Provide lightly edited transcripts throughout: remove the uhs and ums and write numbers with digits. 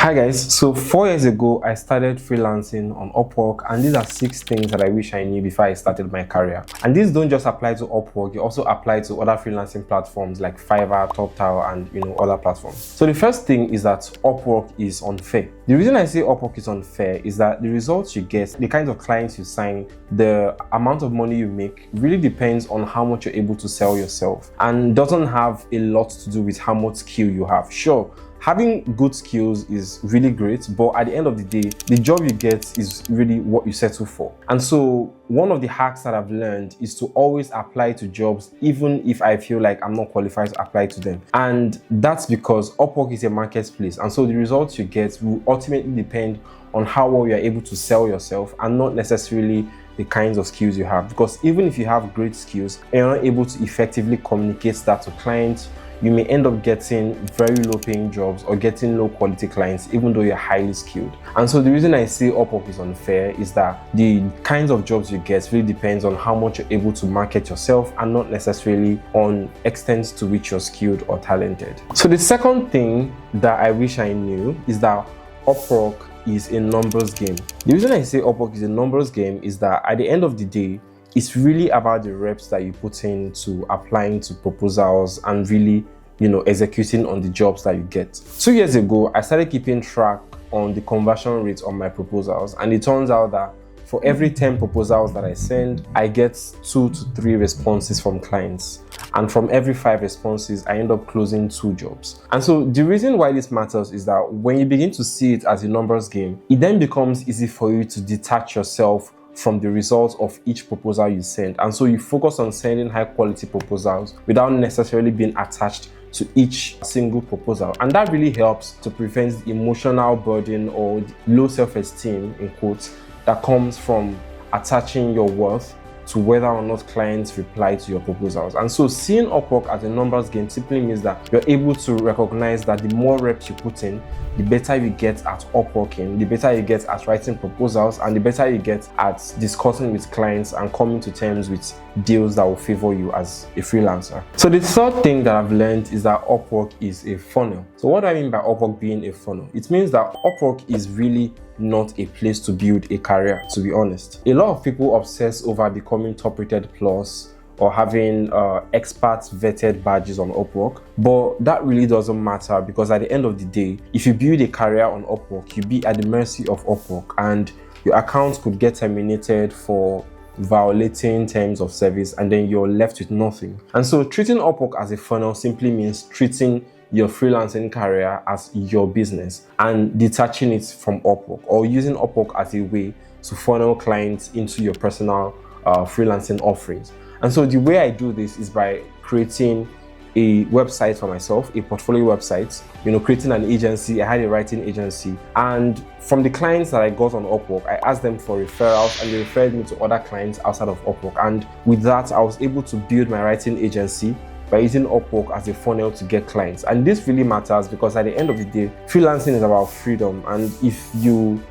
Hi guys, so 4 years ago I started freelancing on Upwork, and these are 6 things that I wish I knew before I started my career. And these don't just apply to Upwork, they also apply to other freelancing platforms like Fiverr, Top Tower, and other platforms. So the first thing is that Upwork is unfair. The reason I say Upwork is unfair is that the results you get, the kinds of clients you sign, the amount of money you make really depends on how much you're able to sell yourself, and doesn't have a lot to do with how much skill you have. Sure, having good skills is really great, but at the end of the day, the job you get is really what you settle for. And so one of the hacks that I've learned is to always apply to jobs even if I feel like I'm not qualified to apply to them. And that's because Upwork is a marketplace, and so the results you get will ultimately depend on how well you're able to sell yourself and not necessarily the kinds of skills you have. Because even if you have great skills and you're not able to effectively communicate that to clients, you may end up getting very low paying jobs or getting low quality clients even though you're highly skilled. And so the reason I say Upwork is unfair is that the kinds of jobs you get really depends on how much you're able to market yourself and not necessarily on extent to which you're skilled or talented. So the second thing that I wish I knew is that Upwork is a numbers game. The reason I say Upwork is a numbers game is that at the end of the day, it's really about the reps that you put into applying to proposals and really, executing on the jobs that you get. 2 years ago, I started keeping track on the conversion rate on my proposals, and it turns out that for every 10 proposals that I send, I get 2 to 3 responses from clients. And from every 5 responses, I end up closing 2 jobs. And so the reason why this matters is that when you begin to see it as a numbers game, it then becomes easy for you to detach yourself from the results of each proposal you send. And so you focus on sending high quality proposals without necessarily being attached to each single proposal. And that really helps to prevent the emotional burden or the low self-esteem, in quotes, that comes from attaching your worth to whether or not clients reply to your proposals. And so seeing Upwork as a numbers game simply means that you're able to recognize that the more reps you put in, the better you get at upworking, the better you get at writing proposals, and the better you get at discussing with clients and coming to terms with deals that will favor you as a freelancer. So the third thing that I've learned is that Upwork is a funnel. So what do I mean by Upwork being a funnel? It means that Upwork is really not a place to build a career, to be honest. A lot of people obsess over becoming top rated plus or having experts vetted badges on Upwork, but that really doesn't matter, because at the end of the day, if you build a career on Upwork, you'll be at the mercy of Upwork, and your account could get terminated for violating terms of service, and then you're left with nothing. And so treating Upwork as a funnel simply means treating your freelancing career as your business and detaching it from Upwork, or using Upwork as a way to funnel clients into your personal freelancing offerings. And so the way I do this is by creating a website for myself, a portfolio website, creating an agency. I had a writing agency, and from the clients that I got on Upwork, I asked them for referrals, and they referred me to other clients outside of Upwork. And with that, I was able to build my writing agency by using Upwork as a funnel to get clients. And this really matters because at the end of the day, freelancing is about freedom. And if you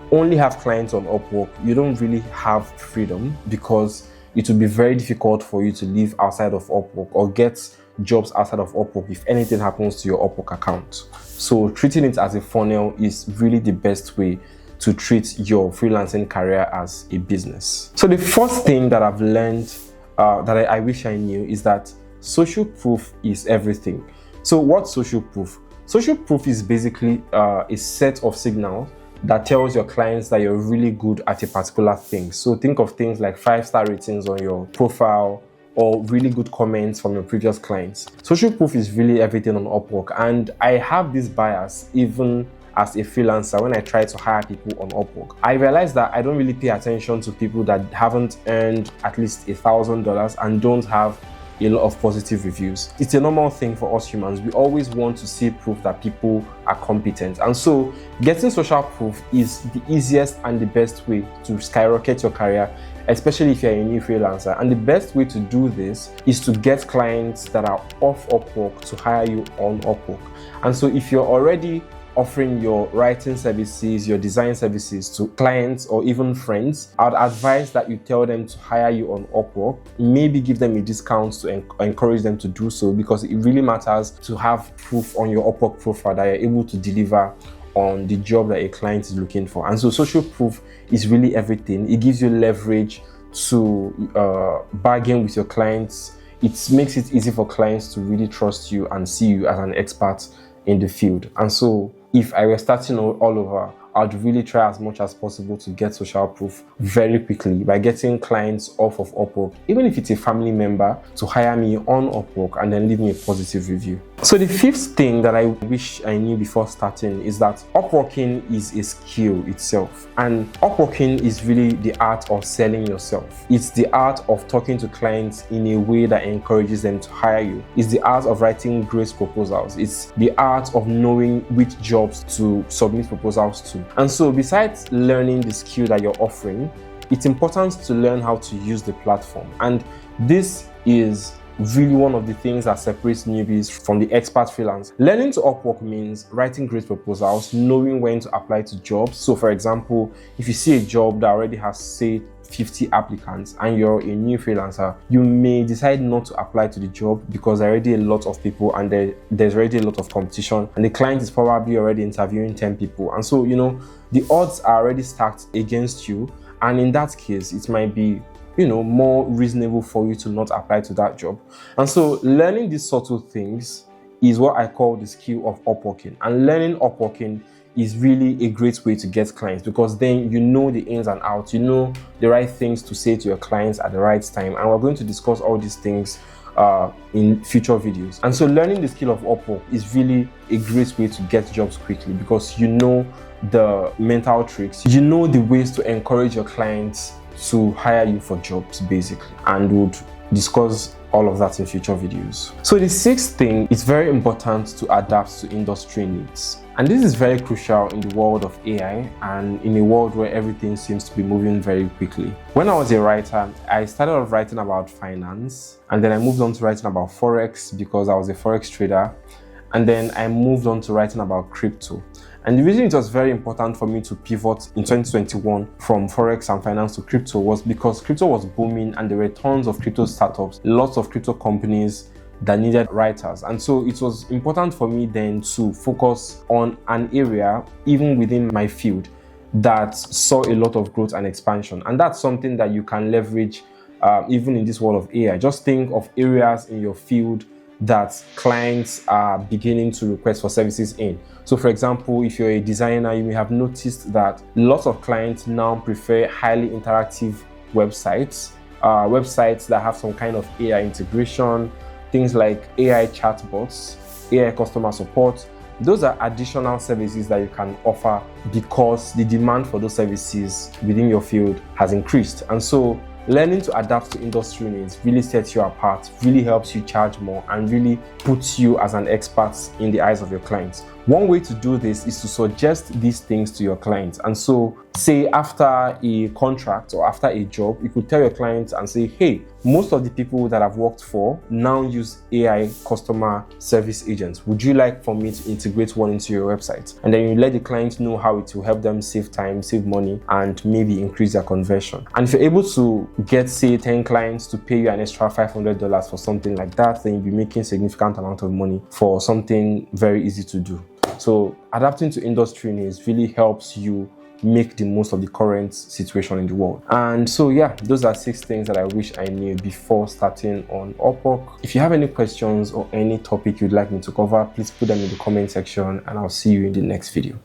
only have clients on Upwork, you don't really have freedom, because it will be very difficult for you to live outside of Upwork or get jobs outside of Upwork if anything happens to your Upwork account. So treating it as a funnel is really the best way to treat your freelancing career as a business. So the fourth thing that I've learned that I wish I knew is that social proof is everything. So what's social proof? Social proof is basically a set of signals that tells your clients that you're really good at a particular thing. So think of things like 5-star ratings on your profile or really good comments from your previous clients. Social proof is really everything on Upwork, and I have this bias even as a freelancer. When I try to hire people on Upwork, I realize that I don't really pay attention to people that haven't earned at least $1,000 and don't have a lot of positive reviews. It's a normal thing for us humans. We always want to see proof that people are competent. And so getting social proof is the easiest and the best way to skyrocket your career, especially if you're a new freelancer. And the best way to do this is to get clients that are off Upwork to hire you on Upwork. And so if you're already offering your writing services, your design services to clients or even friends, I'd advise that you tell them to hire you on Upwork. Maybe give them a discount to encourage them to do so, because it really matters to have proof on your Upwork profile that you're able to deliver on the job that a client is looking for. And so social proof is really everything. It gives you leverage to bargain with your clients. It makes it easy for clients to really trust you and see you as an expert in the field. And so if I were starting all over, I'd really try as much as possible to get social proof very quickly by getting clients off of Upwork, even if it's a family member, to hire me on Upwork and then leave me a positive review. So the fifth thing that I wish I knew before starting is that Upworking is a skill itself. And Upworking is really the art of selling yourself. It's the art of talking to clients in a way that encourages them to hire you. It's the art of writing great proposals. It's the art of knowing which jobs to submit proposals to. And so besides learning the skill that you're offering, it's important to learn how to use the platform. And this is really one of the things that separates newbies from the expert freelance. Learning to Upwork means writing great proposals, knowing when to apply to jobs. So for example, if you see a job that already has, say, 50 applicants and you're a new freelancer, you may decide not to apply to the job because there are already a lot of people and there's already a lot of competition, and the client is probably already interviewing 10 people. And so, the odds are already stacked against you. And in that case, it might be more reasonable for you to not apply to that job. And so learning these subtle things is what I call the skill of Upworking. And learning Upworking is really a great way to get clients, because then you know the ins and outs, you know the right things to say to your clients at the right time. And we're going to discuss all these things in future videos. And so learning the skill of Upwork is really a great way to get jobs quickly, because you know the mental tricks, you know the ways to encourage your clients to hire you for jobs, basically. And we'll discuss all of that in future videos. So the sixth thing, it's very important to adapt to industry needs. And this is very crucial in the world of AI and in a world where everything seems to be moving very quickly. When I was a writer, I started off writing about finance, and then I moved on to writing about Forex because I was a Forex trader. And then I moved on to writing about crypto. And the reason it was very important for me to pivot in 2021 from Forex and finance to crypto was because crypto was booming and there were tons of crypto startups, lots of crypto companies that needed writers. And so it was important for me then to focus on an area, even within my field, that saw a lot of growth and expansion. And that's something that you can leverage even in this world of AI. Just think of areas in your field that clients are beginning to request for services in. So for example, if you're a designer, you may have noticed that lots of clients now prefer highly interactive websites, websites that have some kind of AI integration, things like AI chatbots, AI customer support. Those are additional services that you can offer because the demand for those services within your field has increased. And so learning to adapt to industry needs really sets you apart, really helps you charge more, and really puts you as an expert in the eyes of your clients. One way to do this is to suggest these things to your clients. And so, say after a contract or after a job, you could tell your clients and say, hey, most of the people that I've worked for now use AI customer service agents. Would you like for me to integrate one into your website? And then you let the client know how it will help them save time, save money, and maybe increase their conversion. And if you're able to get, say, 10 clients to pay you an extra $500 for something like that, then you'll be making a significant amount of money for something very easy to do. So adapting to industry needs really helps you make the most of the current situation in the world. And so yeah, those are 6 things that I wish I knew before starting on Upwork. If you have any questions or any topic you'd like me to cover, please put them in the comment section and I'll see you in the next video.